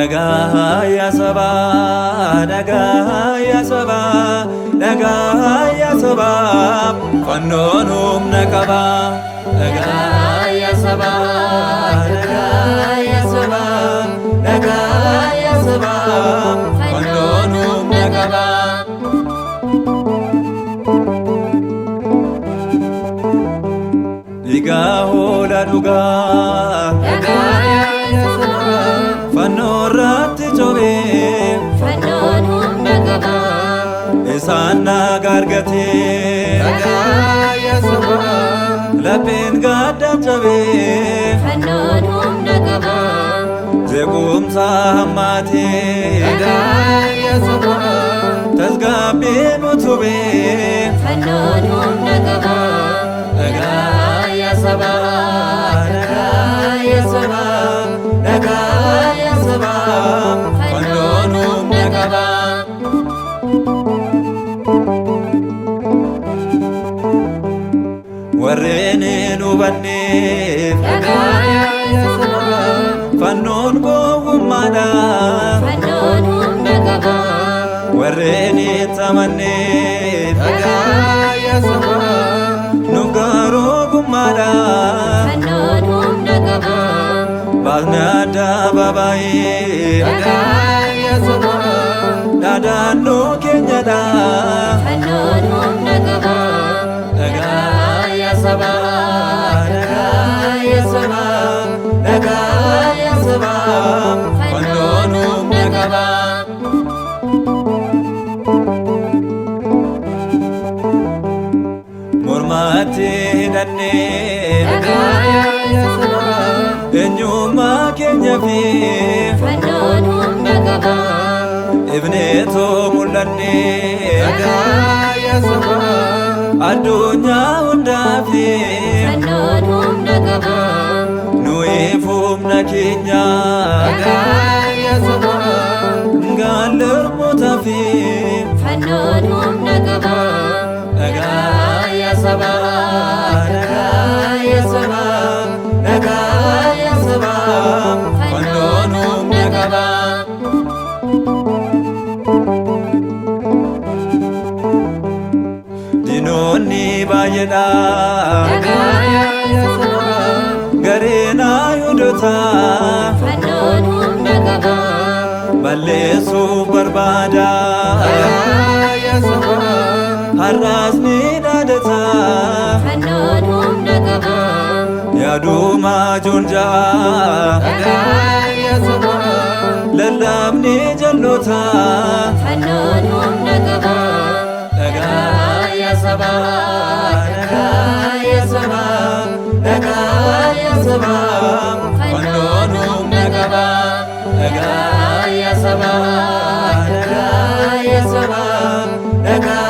Nagaya Saba, Nagaya Saba, Nagaya Saba, Fanonum Nakaba, Nagaya Saba, Nagaya Saba, Nagaya Saba, Fanonum Nakaba. Diga hola duga, Nagaya Saba, Fanoratti Jobe, Fanonum Nakaba, Isana Gargate, Nagaya Saba, Lapin Gada Jobe, Fanonum Nakaba, Zegum Sahamate, Nagaya Saba, Tasgabin Utube, Fanonum Nakaba, Nagaya Saba, Nagaya Saba, Nagaya Saba, Fanonum Nakaba. Warrene nubanne, Nagaya Saba, Fanon gowumada, Fanonum Nakaba, Warrene tamanne, Nagaya Saba, Nugaro gumada, Fanonum Nakaba, Bagnada babae, Nagaya Saba, Dadano kenyada, Fanonum Nakaba, Nagaya Saba, Nagaya Saba, Nagaya Saba, Fanonum Nakaba. Mormati hidhanne, Nagaya Saba, eenyummaa keenya fi Fanonum Nakaba, ibneetoo mul'anne, Nagaya Saba, addunyaa hundaa fi Fanonum Nakaba, nuyiif humna keenya, Nagaya Saba, gaalirmoota fi Fanonum Nakaba, Nagaya Saba, Nagaya Saba, Nagaya Saba, Fanonum Nakaba. Dinoonni baay'eedha, Nagaya Saba, gareena Yihuudoota Fanonum Nakaba, balleessuuf barbaada, Nagaya Saba, har'aas ni dhaadata, Fanonum Nakaba, yaaduma joonjaa, Nagaya Saba, lallabni jalloota, Fanonum Nakaba, Nagaya Saba, Nagaya Saba, Nagaya Saba, Fanonum Nakaba, Nagaya Saba, Nagaya Saba, Nagaya